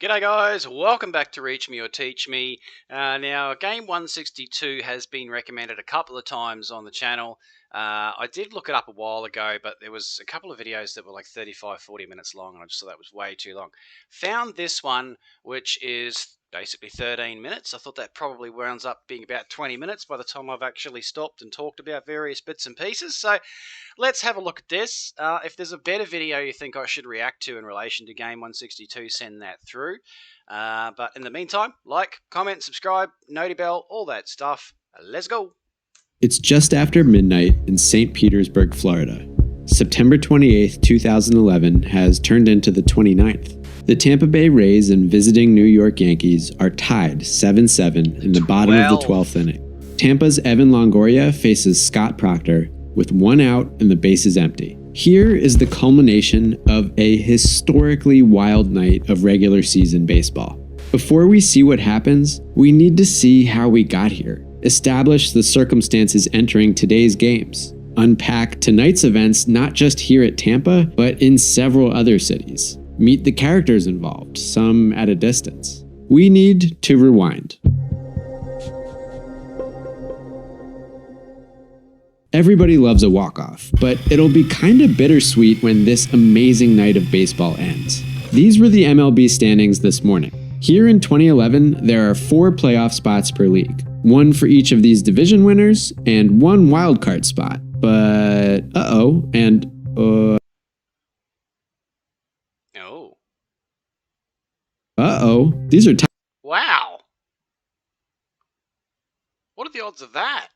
G'day guys, welcome back to Reach Me or Teach Me. Now, game 162 has been recommended a couple of times on the channel. I did look it up a while ago, but there was a couple of videos that were like 35-40 minutes long, and I just thought that was way too long. Found this one, which is basically 13 minutes. I thought that probably rounds up being about 20 minutes by the time I've actually stopped and talked about various bits and pieces. So let's have a look at this. If there's a better video you think I should react to in relation to Game 162, send that through. But in the meantime, like, comment, subscribe, noti bell, all that stuff. Let's go. It's just after midnight in St. Petersburg, Florida. September 28th, 2011 has turned into the 29th. The Tampa Bay Rays and visiting New York Yankees are tied 7-7 in the bottom of the 12th inning. Tampa's Evan Longoria faces Scott Proctor with one out and the bases empty. Here is the culmination of a historically wild night of regular season baseball. Before we see what happens, we need to see how we got here, establish the circumstances entering today's games, unpack tonight's events not just here at Tampa, but in several other cities, meet the characters involved, some at a distance. We need to rewind. Everybody loves a walk-off, but it'll be kinda bittersweet when this amazing night of baseball ends. These were the MLB standings this morning. Here in 2011, there are 4 playoff spots per league, one for each of these division winners, and 1 wildcard spot. But, Oh. these are ties. Wow. What are the odds of that?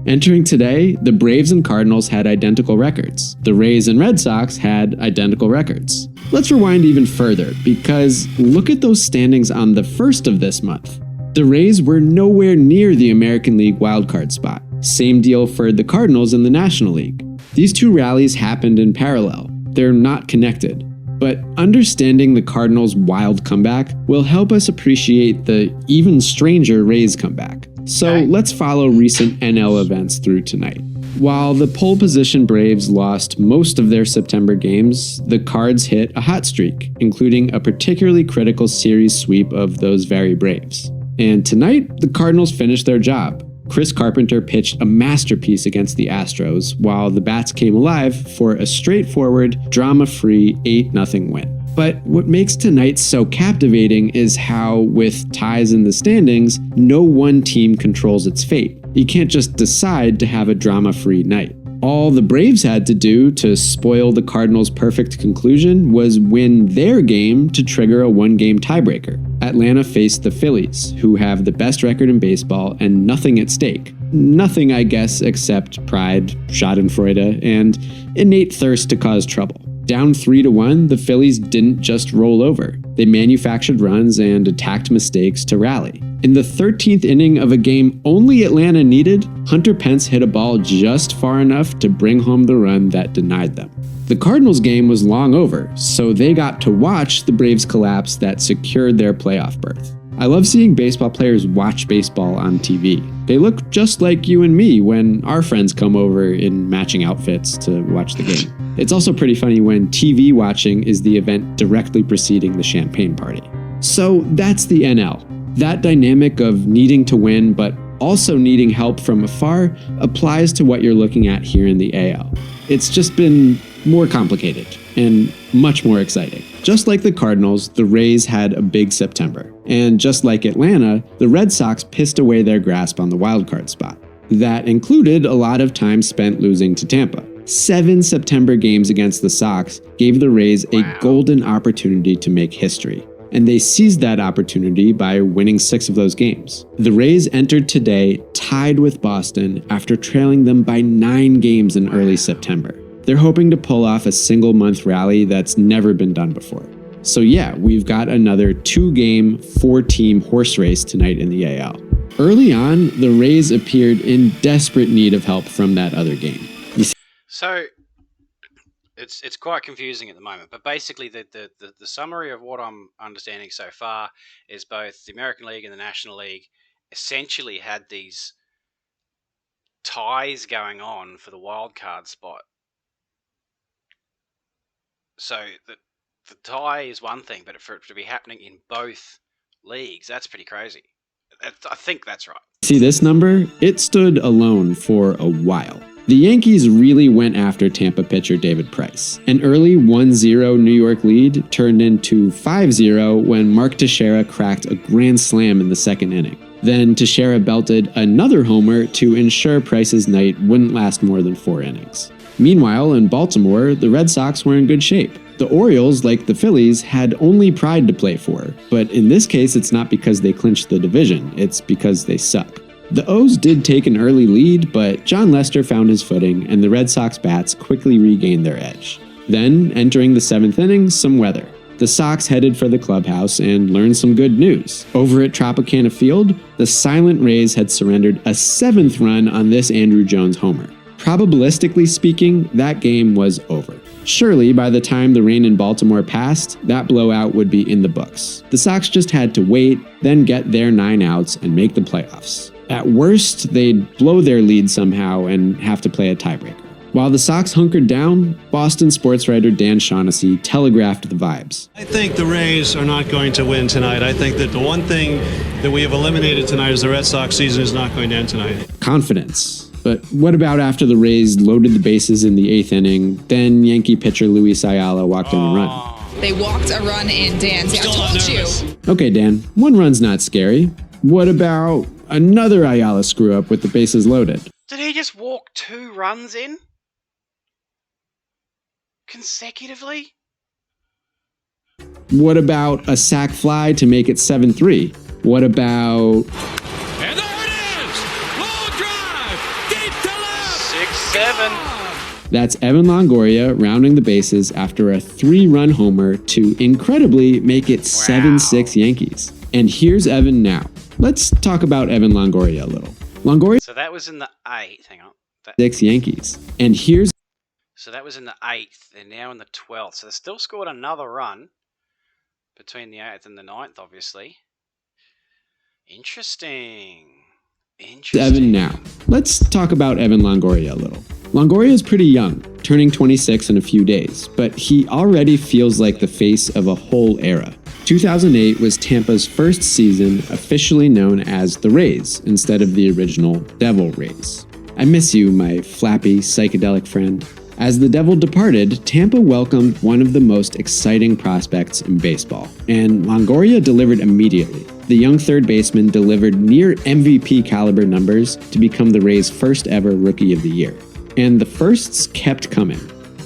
Entering today, the Braves and Cardinals had identical records. The Rays and Red Sox had identical records. Let's rewind even further, because look at those standings on the 1st of this month. The Rays were nowhere near the American League wildcard spot. Same deal for the Cardinals in the National League. These two rallies happened in parallel. They're not connected. But understanding the Cardinals' wild comeback will help us appreciate the even stranger Rays comeback. So let's follow recent NL events through tonight. While the pole position Braves lost most of their September games, the Cards hit a hot streak, including a particularly critical series sweep of those very Braves. And tonight, the Cardinals finished their job. Chris Carpenter pitched a masterpiece against the Astros, while the bats came alive for a straightforward, drama-free 8-0 win. But what makes tonight so captivating is how, with ties in the standings, no one team controls its fate. You can't just decide to have a drama-free night. All the Braves had to do to spoil the Cardinals' perfect conclusion was win their game to trigger a 1-game tiebreaker. Atlanta faced the Phillies, who have the best record in baseball and nothing at stake. Nothing, I guess, except pride, schadenfreude, and innate thirst to cause trouble. Down 3-1, the Phillies didn't just roll over. They manufactured runs and attacked mistakes to rally. In the 13th inning of a game only Atlanta needed, Hunter Pence hit a ball just far enough to bring home the run that denied them. The Cardinals game was long over, so they got to watch the Braves collapse that secured their playoff berth. I love seeing baseball players watch baseball on TV. They look just like you and me when our friends come over in matching outfits to watch the game. It's also pretty funny when TV watching is the event directly preceding the champagne party. So that's the NL. That dynamic of needing to win but also needing help from afar applies to what you're looking at here in the AL. It's just been more complicated and much more exciting. Just like the Cardinals, the Rays had a big September. And just like Atlanta, the Red Sox pissed away their grasp on the wildcard spot. That included a lot of time spent losing to Tampa. 7 September games against the Sox gave the Rays a golden opportunity to make history. And they seized that opportunity by winning 6 of those games. The Rays entered today tied with Boston after trailing them by 9 games in early September. They're hoping to pull off a single-month rally that's never been done before. So yeah, we've got another 2-game, 4-team horse race tonight in the AL. Early on, the Rays appeared in desperate need of help from that other game. So it's quite confusing at the moment, but basically the summary of what I'm understanding so far is both the American League and the National League essentially had these ties going on for the wild card spot. So the tie is one thing, but for it to be happening in both leagues, that's pretty crazy. I think that's right. See this number? It stood alone for a while. The Yankees really went after Tampa pitcher David Price. An early 1-0 New York lead turned into 5-0 when Mark Teixeira cracked a grand slam in the second inning. Then Teixeira belted another homer to ensure Price's night wouldn't last more than 4 innings. Meanwhile, in Baltimore, the Red Sox were in good shape. The Orioles, like the Phillies, had only pride to play for, but in this case it's not because they clinched the division, it's because they suck. The O's did take an early lead, but John Lester found his footing and the Red Sox bats quickly regained their edge. Then, entering the 7th inning, some weather. The Sox headed for the clubhouse and learned some good news. Over at Tropicana Field, the silent Rays had surrendered a 7th run on this Andrew Jones homer. Probabilistically speaking, that game was over. Surely, by the time the rain in Baltimore passed, that blowout would be in the books. The Sox just had to wait, then get their 9 outs and make the playoffs. At worst, they'd blow their lead somehow and have to play a tiebreaker. While the Sox hunkered down, Boston sports writer Dan Shaughnessy telegraphed the vibes. I think the Rays are not going to win tonight. I think that the one thing that we have eliminated tonight is the Red Sox season is not going to end tonight. Confidence. But what about after the Rays loaded the bases in the 8th inning, then Yankee pitcher Luis Ayala walked in a run? They walked a run in, Dan. See, I told you. Okay, Dan, 1 run's not scary. What about another Ayala screw-up with the bases loaded? Did he just walk 2 runs in? Consecutively? What about a sac fly to make it 7-3? What about... And there it is! Low drive! Deep to left! 6-7. That's Evan Longoria rounding the bases after a 3-run homer to incredibly make it 7-6 Yankees. And here's Evan now. Let's talk about Evan Longoria a little. Longoria... So that was in the 8th. Hang on. 6 Yankees. And here's... So that was in the 8th. They're now in the 12th. So they still scored another run between the 8th and the 9th, obviously. Interesting. Evan now. Let's talk about Evan Longoria a little. Longoria is pretty young, turning 26 in a few days, but he already feels like the face of a whole era. 2008 was Tampa's first season officially known as the Rays instead of the original Devil Rays. I miss you, my flappy, psychedelic friend. As the Devil departed, Tampa welcomed one of the most exciting prospects in baseball, and Longoria delivered immediately. The young third baseman delivered near MVP caliber numbers to become the Rays' first ever Rookie of the Year. And the firsts kept coming.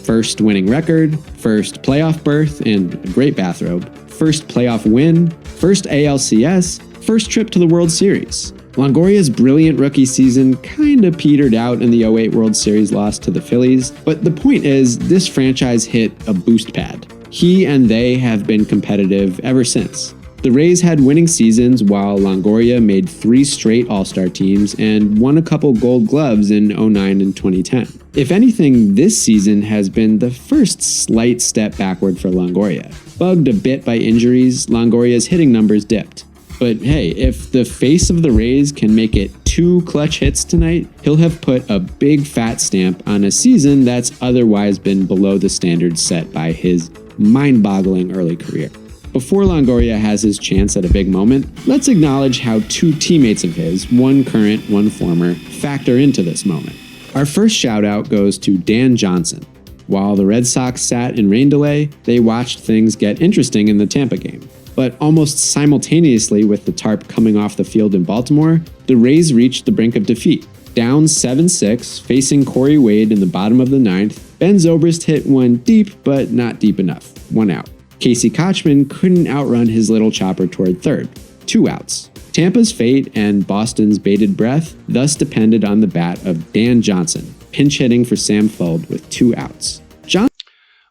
First winning record, first playoff berth in a great bathrobe, first playoff win, first ALCS, first trip to the World Series. Longoria's brilliant rookie season kinda petered out in the '08 World Series loss to the Phillies, but the point is, this franchise hit a boost pad. He and they have been competitive ever since. The Rays had winning seasons while Longoria made 3 straight All-Star teams and won a couple Gold Gloves in '09 and 2010. If anything, this season has been the first slight step backward for Longoria. Bugged a bit by injuries, Longoria's hitting numbers dipped. But hey, if the face of the Rays can make it 2 clutch hits tonight, he'll have put a big fat stamp on a season that's otherwise been below the standards set by his mind-boggling early career. Before Longoria has his chance at a big moment, let's acknowledge how 2 teammates of his, one current, one former, factor into this moment. Our first shout out goes to Dan Johnson. While the Red Sox sat in rain delay, they watched things get interesting in the Tampa game. But almost simultaneously with the tarp coming off the field in Baltimore, the Rays reached the brink of defeat. Down 7-6, facing Corey Wade in the bottom of the 9th, Ben Zobrist hit one deep, but not deep enough. 1 out. Casey Kochman couldn't outrun his little chopper toward third. 2 outs. Tampa's fate and Boston's bated breath thus depended on the bat of Dan Johnson, pinch hitting for Sam Fuld with 2 outs.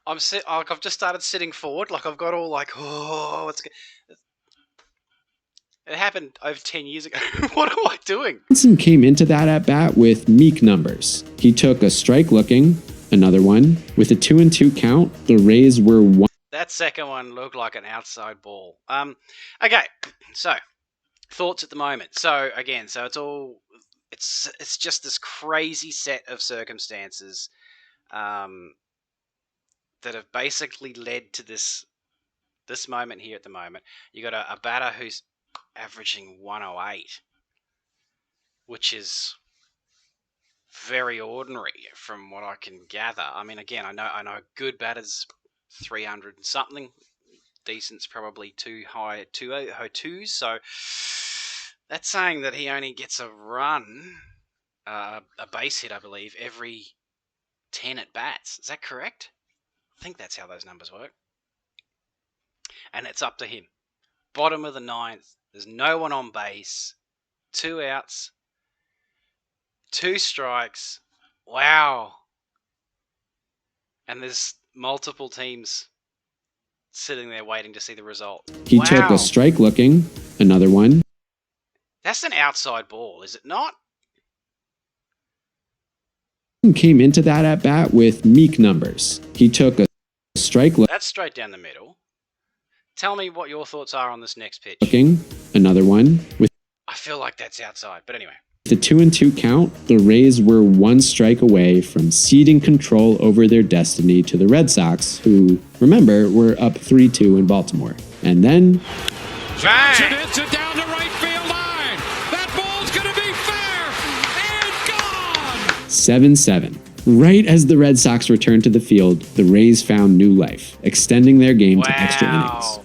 I've just started sitting forward, like I've got all like, oh, it happened over 10 years ago. What am I doing? Johnson came into that at-bat with meek numbers. He took a strike looking, another one. With a 2-2 count, the Rays were 1. That second one looked like an outside ball. Okay, so thoughts at the moment. So again, it's just this crazy set of circumstances that have basically led to this this moment here at the moment, you got a batter who's averaging 108, which is very ordinary from what I can gather. I mean, again, I know good batters 300 and something. Decent's probably too high, 202. So that's saying that he only gets a run, a base hit, I believe, every 10 at bats. Is that correct? I think that's how those numbers work. And it's up to him. Bottom of the ninth. There's no one on base. 2 outs. 2 strikes. Wow. And there's multiple teams sitting there waiting to see the result. He took a strike looking, another one. That's an outside ball, is it not? Came into that at bat with meek numbers. He took a strike That's straight down the middle. Tell me what your thoughts are on this next pitch. looking, another one. With I feel like that's outside, but anyway. the 2-2 count, the Rays were 1 strike away from ceding control over their destiny to the Red Sox, who, remember, were up 3-2 in Baltimore. And then Johnson hits it down the right field line. That ball's going to be fair and gone. 7-7. Right as the Red Sox returned to the field, the Rays found new life, extending their game to extra innings.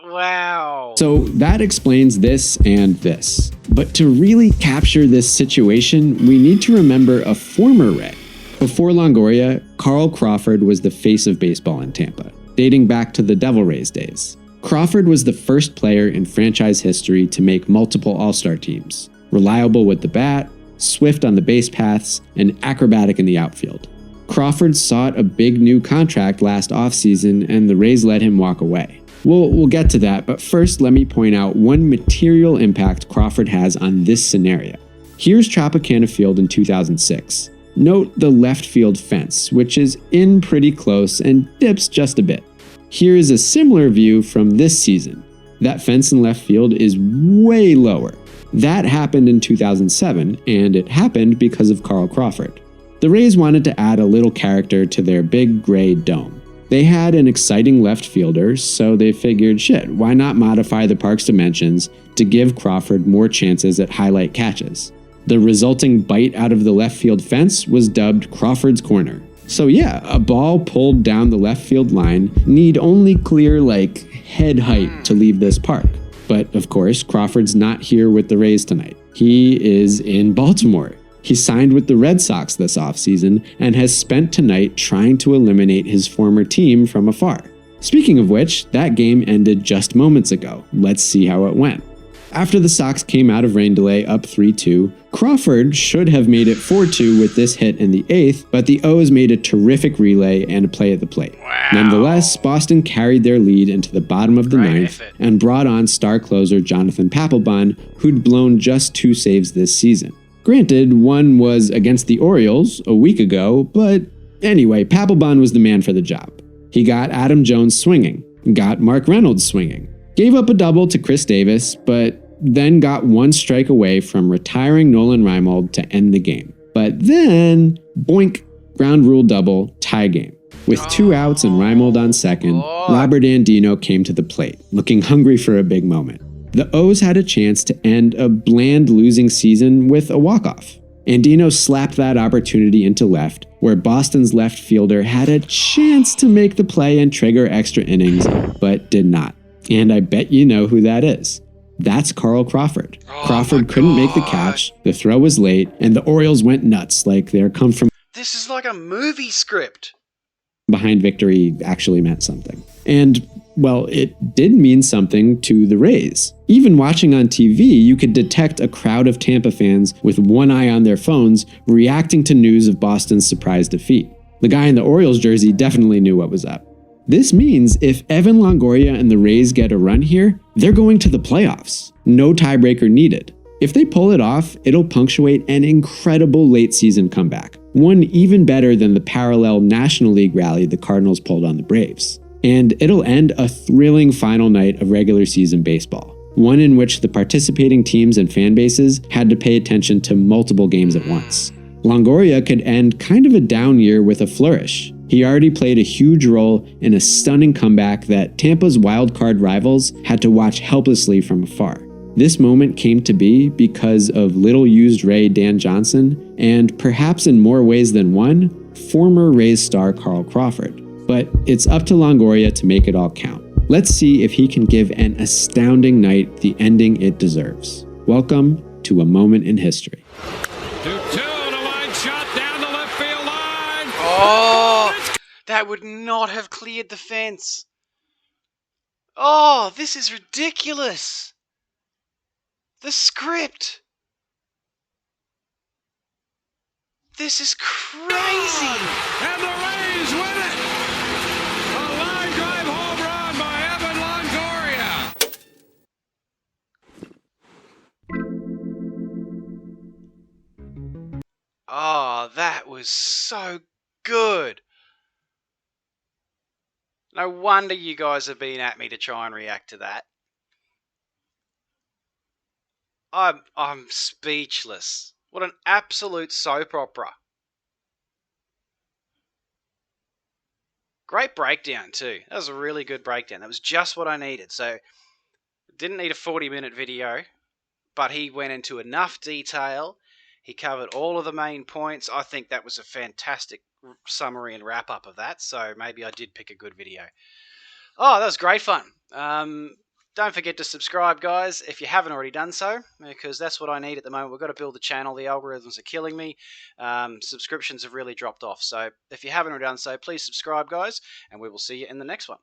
Wow. So that explains this and this. But to really capture this situation, we need to remember a former Ray. Before Longoria, Carl Crawford was the face of baseball in Tampa, dating back to the Devil Rays days. Crawford was the first player in franchise history to make multiple All-Star teams, reliable with the bat, swift on the base paths, and acrobatic in the outfield. Crawford sought a big new contract last offseason, and the Rays let him walk away. We'll get to that, but first let me point out one material impact Crawford has on this scenario. Here's Tropicana Field in 2006. Note the left field fence, which is in pretty close and dips just a bit. Here is a similar view from this season. That fence in left field is way lower. That happened in 2007, and it happened because of Carl Crawford. The Rays wanted to add a little character to their big gray dome. They had an exciting left fielder, so they figured, shit, why not modify the park's dimensions to give Crawford more chances at highlight catches? The resulting bite out of the left field fence was dubbed Crawford's Corner. So yeah, a ball pulled down the left field line need only clear like head height to leave this park. But of course, Crawford's not here with the Rays tonight. He is in Baltimore. He signed with the Red Sox this offseason and has spent tonight trying to eliminate his former team from afar. Speaking of which, that game ended just moments ago. Let's see how it went. After the Sox came out of rain delay up 3-2, Crawford should have made it 4-2 with this hit in the 8th, but the O's made a terrific relay and a play at the plate. Wow. Nonetheless, Boston carried their lead into the bottom of the ninth and brought on star closer Jonathan Papelbon, who'd blown just 2 saves this season. Granted, one was against the Orioles a week ago, but anyway, Papelbon was the man for the job. He got Adam Jones swinging, got Mark Reynolds swinging, gave up a double to Chris Davis, but then got 1 strike away from retiring Nolan Reimold to end the game. But then, boink, ground rule double, tie game. With 2 outs and Reimold on second, Robert Andino came to the plate, looking hungry for a big moment. The O's had a chance to end a bland losing season with a walk-off. Andino slapped that opportunity into left, where Boston's left fielder had a chance to make the play and trigger extra innings, but did not. And I bet you know who that is. That's Carl Crawford. Crawford couldn't make the catch, the throw was late, and the Orioles went nuts like their come from This is like a movie script. behind victory actually meant something. And well, it did mean something to the Rays. Even watching on TV, you could detect a crowd of Tampa fans with one eye on their phones reacting to news of Boston's surprise defeat. The guy in the Orioles jersey definitely knew what was up. This means if Evan Longoria and the Rays get a run here, they're going to the playoffs. No tiebreaker needed. If they pull it off, it'll punctuate an incredible late season comeback. One even better than the parallel National League rally the Cardinals pulled on the Braves. And it'll end a thrilling final night of regular season baseball, one in which the participating teams and fan bases had to pay attention to multiple games at once. Longoria could end kind of a down year with a flourish. He already played a huge role in a stunning comeback that Tampa's wildcard rivals had to watch helplessly from afar. This moment came to be because of little-used Ray Dan Johnson, and perhaps in more ways than one, former Rays star Carl Crawford. But it's up to Longoria to make it all count. Let's see if he can give an astounding night the ending it deserves. Welcome to A Moment in History. 2-2, the line shot down the left field line. Oh, that would not have cleared the fence. Oh, this is ridiculous. The script. This is crazy. And the Rays win it. A line drive home run by Evan Longoria. Oh, that was so good. No wonder you guys have been at me to try and react to that. I'm speechless. What an absolute soap opera. Great breakdown too. That was a really good breakdown. That was just what I needed. So, didn't need a 40-minute video, but he went into enough detail. He covered all of the main points. I think that was a fantastic summary and wrap-up of that. So, maybe I did pick a good video. Oh, that was great fun. Don't forget to subscribe, guys, if you haven't already done so, because that's what I need at the moment. We've got to build the channel. The algorithms are killing me. Subscriptions have really dropped off. So if you haven't already done so, please subscribe, guys, and we will see you in the next one.